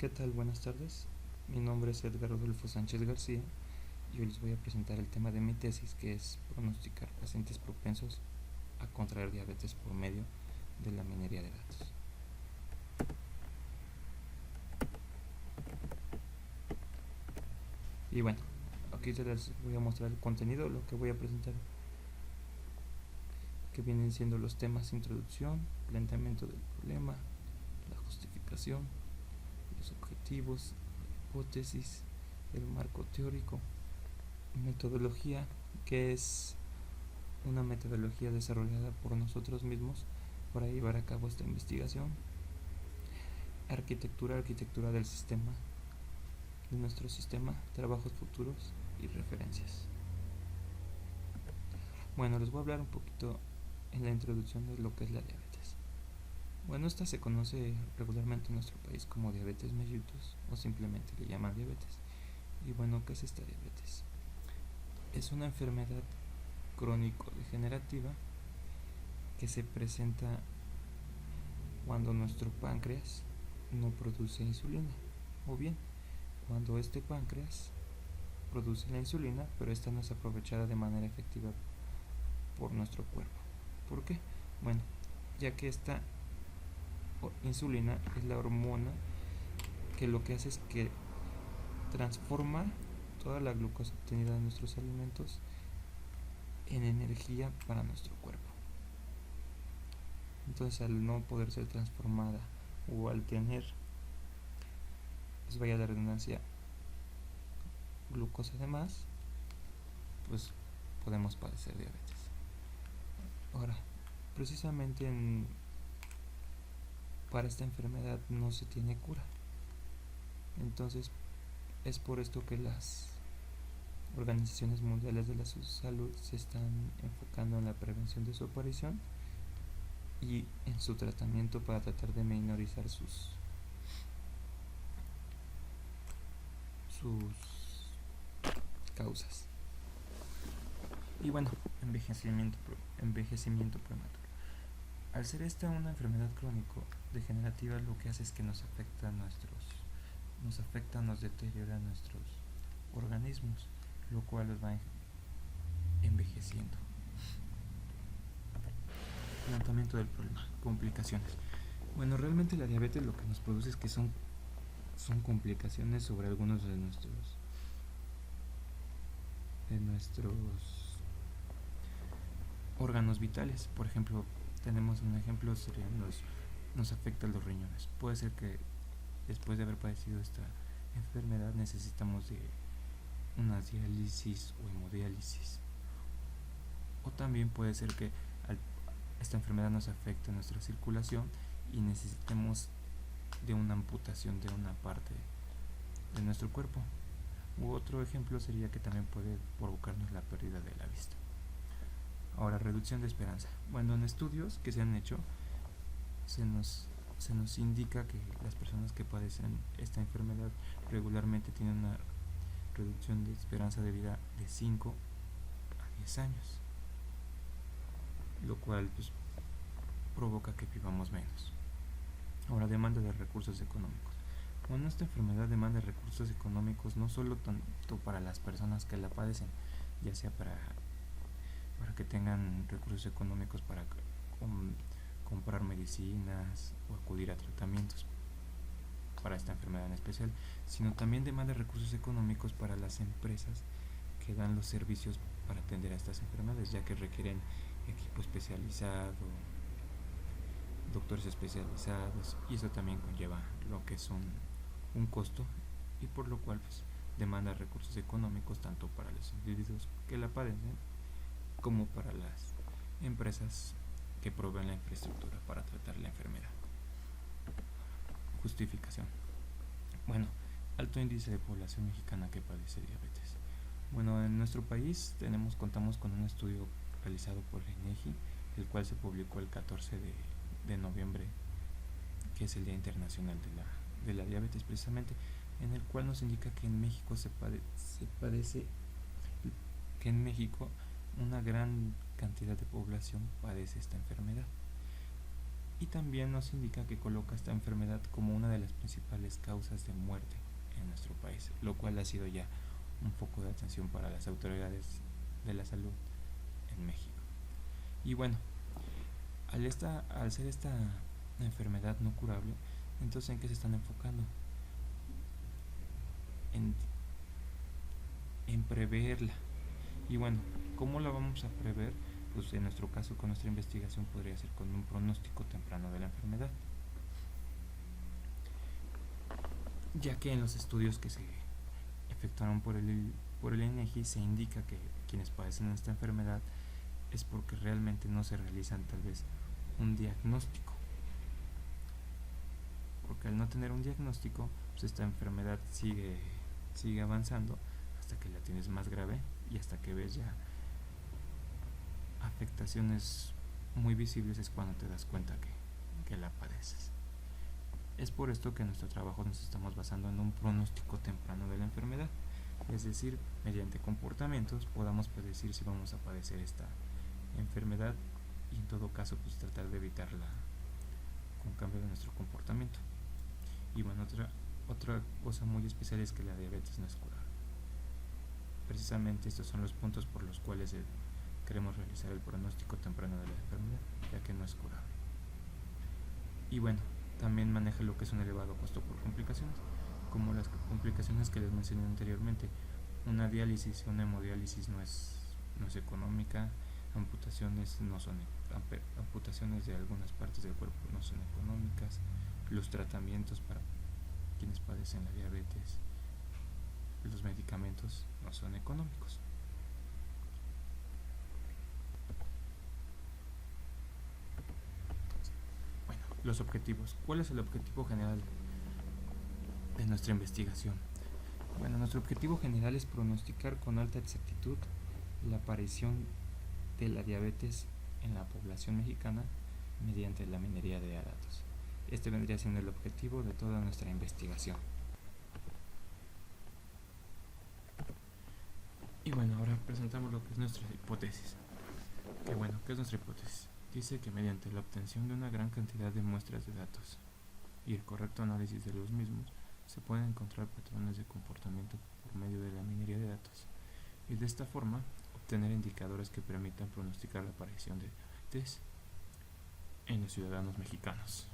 ¿Qué tal? Buenas tardes. Mi nombre es Edgar Rodolfo Sánchez García y hoy les voy a presentar el tema de mi tesis, que es pronosticar pacientes propensos a contraer diabetes por medio de la minería de datos. Y bueno, aquí les voy a mostrar el contenido, lo que voy a presentar, que vienen siendo los temas: introducción, planteamiento del problema, la justificación, los objetivos, la hipótesis, el marco teórico, metodología, que es una metodología desarrollada por nosotros mismos para llevar a cabo esta investigación, arquitectura del sistema, de nuestro sistema, trabajos futuros y referencias. Bueno, les voy a hablar un poquito en la introducción de lo que es la diabetes. Bueno, esta se conoce regularmente en nuestro país como diabetes mellitus o simplemente le llaman diabetes. Y bueno, ¿qué es esta diabetes? Es una enfermedad crónico-degenerativa que se presenta cuando nuestro páncreas no produce insulina, o bien cuando este páncreas produce la insulina, pero esta no es aprovechada de manera efectiva por nuestro cuerpo. ¿Por qué? Bueno, ya que esta insulina es la hormona que lo que hace es que transforma toda la glucosa obtenida de nuestros alimentos en energía para nuestro cuerpo. Entonces, al no poder ser transformada o al tener, pues vaya la redundancia, glucosa de más, pues podemos padecer diabetes. Ahora, precisamente para esta enfermedad no se tiene cura. Entonces, es por esto que las organizaciones mundiales de la salud se están enfocando en la prevención de su aparición y en su tratamiento para tratar de minorizar sus causas. Y bueno, envejecimiento prematuro. Al ser esta una enfermedad crónico-degenerativa, lo que hace es que nos afecta, nos deteriora nuestros organismos, lo cual los va envejeciendo. Planteamiento del problema, complicaciones. Bueno, realmente la diabetes lo que nos produce es que son complicaciones sobre algunos de nuestros órganos vitales. Por ejemplo, tenemos un ejemplo, nos afecta los riñones. Puede ser que después de haber padecido esta enfermedad necesitamos de una diálisis o hemodiálisis. O también puede ser que esta enfermedad nos afecte nuestra circulación y necesitemos de una amputación de una parte de nuestro cuerpo. U otro ejemplo sería que también puede provocarnos la pérdida de la vista. Ahora, reducción de esperanza. Bueno, en estudios que se han hecho se nos indica que las personas que padecen esta enfermedad regularmente tienen una reducción de esperanza de vida de 5 a 10 años, lo cual pues provoca que vivamos menos. Ahora, demanda de recursos económicos. Bueno, esta enfermedad demanda recursos económicos no solo tanto para las personas que la padecen, ya sea para que tengan recursos económicos para comprar medicinas o acudir a tratamientos para esta enfermedad en especial, sino también demanda recursos económicos para las empresas que dan los servicios para atender a estas enfermedades, ya que requieren equipo especializado, doctores especializados, y eso también conlleva lo que es un costo, y por lo cual pues demanda recursos económicos tanto para los individuos que la padecen como para las empresas que proveen la infraestructura para tratar la enfermedad. Justificación. Bueno, alto índice de población mexicana que padece diabetes. Bueno, en nuestro país contamos con un estudio realizado por el INEGI, el cual se publicó el 14 de noviembre, que es el Día Internacional de la Diabetes precisamente, en el cual nos indica que en México que en México una gran cantidad de población padece esta enfermedad, y también nos indica que coloca esta enfermedad como una de las principales causas de muerte en nuestro país, lo cual ha sido ya un foco de atención para las autoridades de la salud en México. Y bueno, al ser esta enfermedad no curable, entonces ¿en qué se están enfocando? En preverla. Y bueno, ¿cómo la vamos a prever? Pues en nuestro caso, con nuestra investigación, podría ser con un pronóstico temprano de la enfermedad, ya que en los estudios que se efectuaron por el INEGI se indica que quienes padecen esta enfermedad es porque realmente no se realizan tal vez un diagnóstico, porque al no tener un diagnóstico, pues esta enfermedad sigue avanzando hasta que la tienes más grave y hasta que ves ya afectaciones muy visibles es cuando te das cuenta que la padeces. Es por esto que en nuestro trabajo nos estamos basando en un pronóstico temprano de la enfermedad, es decir, mediante comportamientos podamos predecir si vamos a padecer esta enfermedad y en todo caso pues tratar de evitarla con cambio de nuestro comportamiento. Y bueno, otra cosa muy especial es que la diabetes no es curable. Precisamente estos son los puntos por los cuales queremos realizar el pronóstico temprano de la enfermedad, ya que no es curable. Y bueno, también maneja lo que es un elevado costo por complicaciones, como las complicaciones que les mencioné anteriormente. Una diálisis o una hemodiálisis no es económica, amputaciones amputaciones de algunas partes del cuerpo no son económicas, los tratamientos para quienes padecen la diabetes, los medicamentos no son económicos. Bueno, los objetivos. ¿Cuál es el objetivo general de nuestra investigación? Bueno, nuestro objetivo general es pronosticar con alta exactitud la aparición de la diabetes en la población mexicana mediante la minería de datos. Este vendría siendo el objetivo de toda nuestra investigación. Y bueno, ahora presentamos lo que es nuestra hipótesis. ¿Qué es nuestra hipótesis? Dice que mediante la obtención de una gran cantidad de muestras de datos y el correcto análisis de los mismos, se pueden encontrar patrones de comportamiento por medio de la minería de datos y de esta forma obtener indicadores que permitan pronosticar la aparición de diabetes en los ciudadanos mexicanos.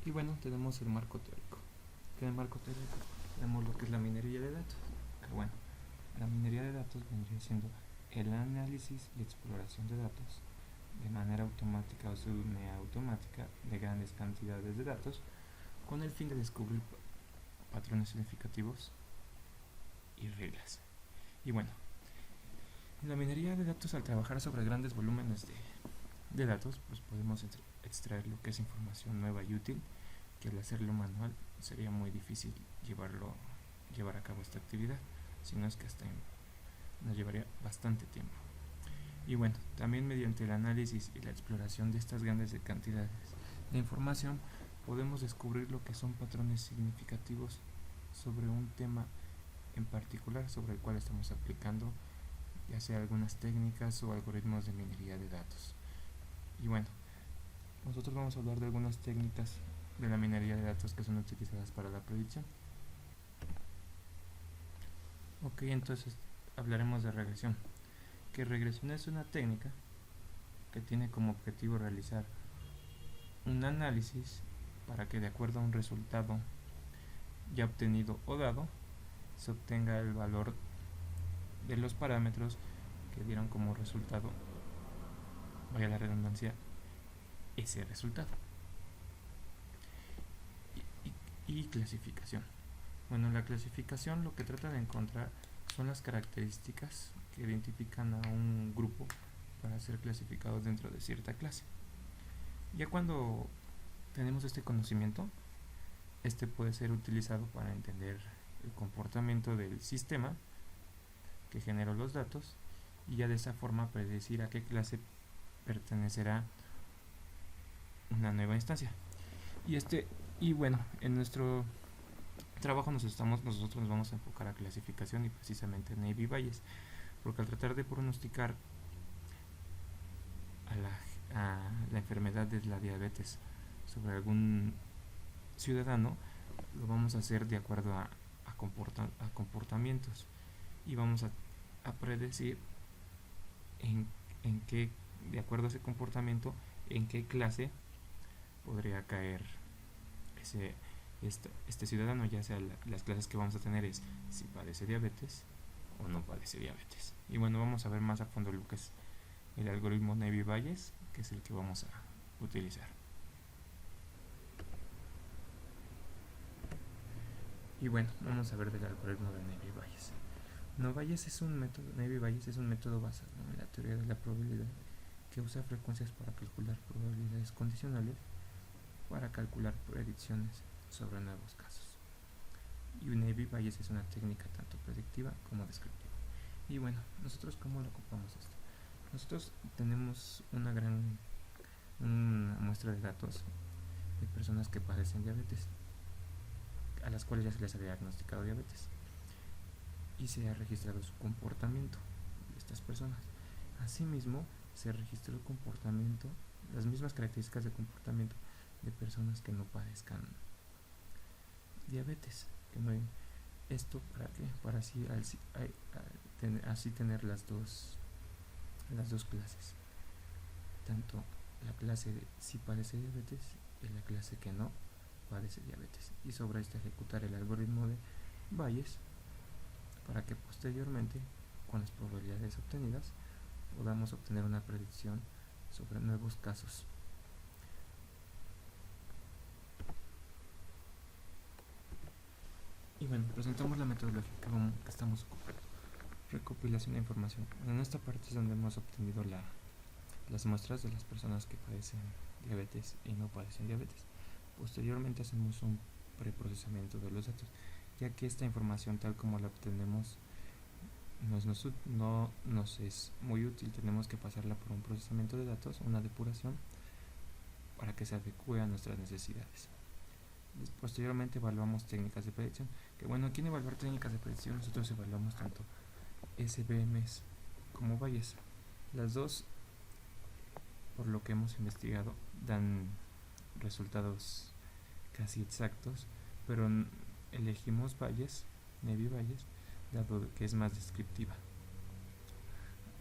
Y bueno, tenemos el marco teórico. ¿Qué es el marco teórico? Tenemos lo que es la minería de datos. Bueno, la minería de datos vendría siendo el análisis y exploración de datos de manera automática o semiautomática de grandes cantidades de datos con el fin de descubrir patrones significativos y reglas. Y bueno, en la minería de datos, al trabajar sobre grandes volúmenes de datos, pues podemos extraer lo que es información nueva y útil, que al hacerlo manual sería muy difícil llevar a cabo esta actividad, sino es que hasta nos llevaría bastante tiempo. Y bueno, también mediante el análisis y la exploración de estas grandes cantidades de información podemos descubrir lo que son patrones significativos sobre un tema en particular sobre el cual estamos aplicando ya sea algunas técnicas o algoritmos de minería de datos. Y bueno, nosotros vamos a hablar de algunas técnicas de la minería de datos que son utilizadas para la predicción. Ok, entonces hablaremos de regresión. Que regresión es una técnica que tiene como objetivo realizar un análisis para que de acuerdo a un resultado ya obtenido o dado se obtenga el valor de los parámetros que dieron como resultado, vaya la redundancia, ese resultado. Y clasificación. Bueno, la clasificación lo que trata de encontrar son las características que identifican a un grupo para ser clasificados dentro de cierta clase. Ya cuando tenemos este conocimiento, este puede ser utilizado para entender el comportamiento del sistema que generó los datos y ya de esa forma predecir a qué clase pertenecerá una nueva instancia. Y bueno, en nuestro trabajo nosotros nos vamos a enfocar a clasificación y precisamente en Navy Bayes, porque al tratar de pronosticar a la enfermedad de la diabetes sobre algún ciudadano, lo vamos a hacer de acuerdo a comportamientos, y vamos a predecir en qué, de acuerdo a ese comportamiento, en qué clase podría caer este ciudadano, ya sea las clases que vamos a tener es si padece diabetes o no padece diabetes. Y bueno, vamos a ver más a fondo lo que es el algoritmo Navier-Bayes, que es el que vamos a utilizar. Y bueno, vamos a ver del algoritmo de Navier-Bayes. Navier-Bayes es un método basado en la teoría de la probabilidad, que usa frecuencias para calcular probabilidades condicionales para calcular predicciones sobre nuevos casos. Y Navier-Bayes es una técnica tanto predictiva como descriptiva. Y bueno, nosotros ¿cómo lo ocupamos esto? Nosotros tenemos una muestra de datos de personas que padecen diabetes, a las cuales ya se les ha diagnosticado diabetes, y se ha registrado su comportamiento de estas personas. Asimismo, se registró el comportamiento, las mismas características de comportamiento de personas que no padezcan diabetes. ¿Esto para qué? Para así tener las dos clases, tanto la clase de si padece diabetes y la clase que no padece diabetes, y sobre esto ejecutar el algoritmo de Bayes para que posteriormente, con las probabilidades obtenidas, podamos obtener una predicción sobre nuevos casos. Y bueno, presentamos la metodología que estamos ocupando. Recopilación de información. En esta parte es donde hemos obtenido las muestras de las personas que padecen diabetes y no padecen diabetes. Posteriormente hacemos un preprocesamiento de los datos, ya que esta información tal como la obtenemos no nos es muy útil. Tenemos que pasarla por un procesamiento de datos, una depuración, para que se adecue a nuestras necesidades. Posteriormente evaluamos técnicas de predicción, que bueno, aquí en evaluar técnicas de predicción nosotros evaluamos tanto SVMs como Bayes. Las dos, por lo que hemos investigado, dan resultados casi exactos, pero elegimos Navier-Bayes, dado que es más descriptiva.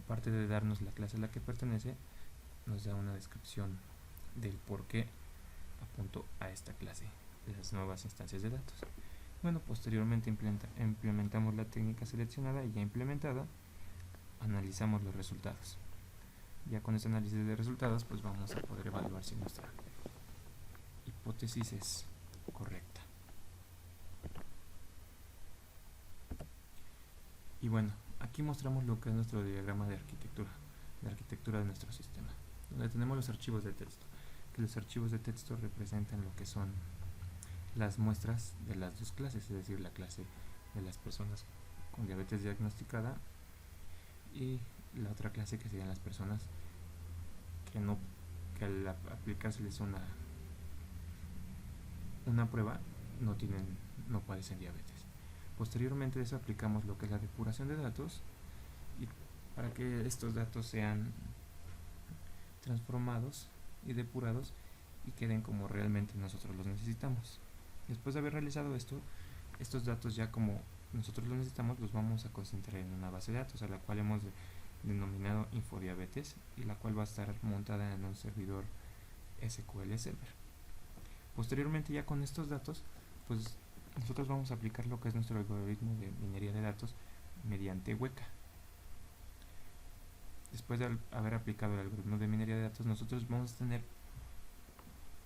Aparte de darnos la clase a la que pertenece, nos da una descripción del por qué apunto a esta clase, las nuevas instancias de datos. Bueno, posteriormente implementamos la técnica seleccionada y ya implementada, analizamos los resultados. Ya con este análisis de resultados, pues vamos a poder evaluar si nuestra hipótesis es correcta. Y bueno, aquí mostramos lo que es nuestro diagrama de arquitectura de nuestro sistema, donde tenemos los archivos de texto, que los archivos de texto representan lo que son las muestras de las dos clases, es decir, la clase de las personas con diabetes diagnosticada y la otra clase que serían las personas que al aplicárseles una prueba no padecen diabetes. Posteriormente a eso aplicamos lo que es la depuración de datos, y para que estos datos sean transformados y depurados y queden como realmente nosotros los necesitamos. Después de haber realizado esto, estos datos ya como nosotros los necesitamos los vamos a concentrar en una base de datos, a la cual hemos denominado Infodiabetes, y la cual va a estar montada en un servidor SQL Server. Posteriormente, ya con estos datos, pues nosotros vamos a aplicar lo que es nuestro algoritmo de minería de datos mediante Weka. Después de haber aplicado el algoritmo de minería de datos, nosotros vamos a tener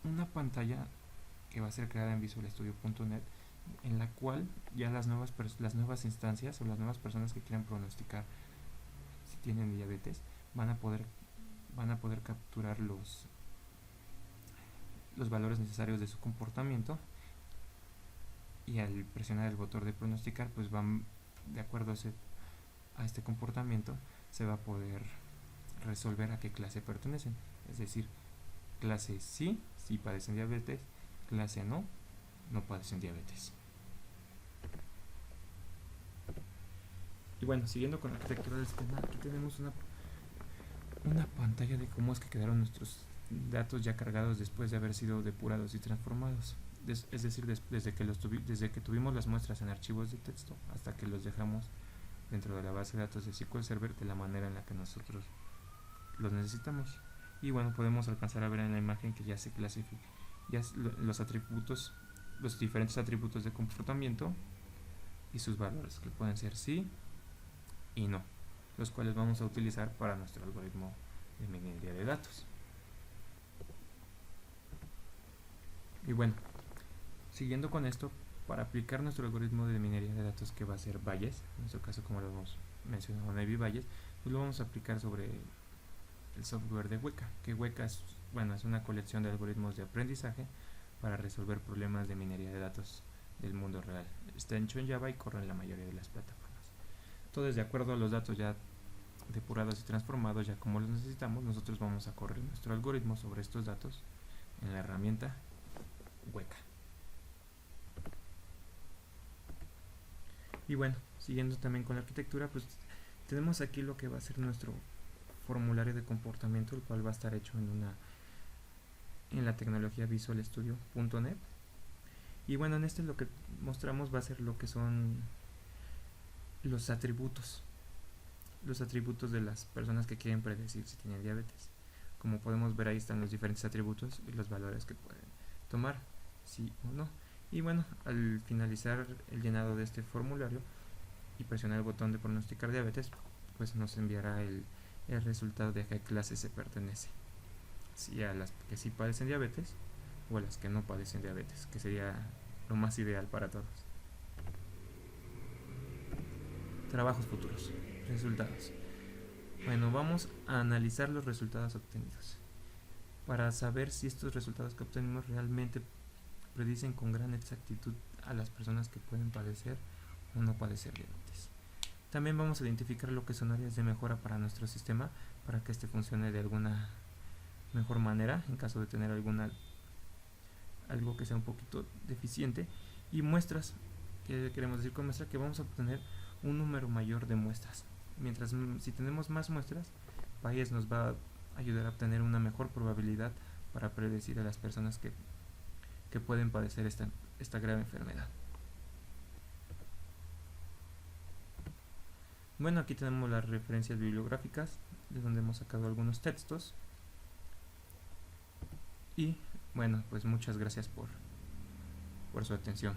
una pantalla que va a ser creada en visualstudio.net, en la cual ya las nuevas instancias o las nuevas personas que quieran pronosticar si tienen diabetes van a poder capturar los valores necesarios de su comportamiento, y al presionar el botón de pronosticar, pues van de acuerdo a este comportamiento se va a poder resolver a qué clase pertenecen, es decir, clase sí padecen diabetes, clase no padecen diabetes. Y bueno, siguiendo con la arquitectura del sistema, aquí tenemos una pantalla de cómo es que quedaron nuestros datos ya cargados después de haber sido depurados y transformados. Es decir, desde que tuvimos las muestras en archivos de texto hasta que los dejamos dentro de la base de datos de SQL Server de la manera en la que nosotros los necesitamos. Y bueno, podemos alcanzar a ver en la imagen que ya se clasifican los atributos, los diferentes atributos de comportamiento y sus valores, que pueden ser sí y no, los cuales vamos a utilizar para nuestro algoritmo de minería de datos. Y bueno, siguiendo con esto, para aplicar nuestro algoritmo de minería de datos, que va a ser Bayes, en nuestro caso como lo hemos mencionado, Navy Bayes, pues lo vamos a aplicar sobre el software de Weka, que Weka es una colección de algoritmos de aprendizaje para resolver problemas de minería de datos del mundo real. Está hecho en Java y corre en la mayoría de las plataformas. Entonces, de acuerdo a los datos ya depurados y transformados, ya como los necesitamos, nosotros vamos a correr nuestro algoritmo sobre estos datos en la herramienta Weka. Y bueno, siguiendo también con la arquitectura, pues tenemos aquí lo que va a ser nuestro formulario de comportamiento, el cual va a estar hecho en la tecnología Visual Studio.net. Y bueno, en este lo que mostramos va a ser lo que son los atributos de las personas que quieren predecir si tienen diabetes. Como podemos ver, ahí están los diferentes atributos y los valores que pueden tomar, sí o no. Y bueno, al finalizar el llenado de este formulario y presionar el botón de pronosticar diabetes, pues nos enviará el resultado de a qué clase se pertenece, si a las que sí padecen diabetes o a las que no padecen diabetes, que sería lo más ideal para todos. Trabajos futuros, resultados. Bueno, vamos a analizar los resultados obtenidos para saber si estos resultados que obtenemos realmente predicen con gran exactitud a las personas que pueden padecer o no padecer diabetes. También vamos a identificar lo que son áreas de mejora para nuestro sistema para que este funcione de alguna mejor manera en caso de tener algo que sea un poquito deficiente, y muestras, que queremos decir con muestra, que vamos a obtener un número mayor de muestras. Mientras si tenemos más muestras, Bayes nos va a ayudar a obtener una mejor probabilidad para predecir a las personas que pueden padecer esta grave enfermedad. Bueno, aquí tenemos las referencias bibliográficas de donde hemos sacado algunos textos. Y bueno, pues muchas gracias por su atención.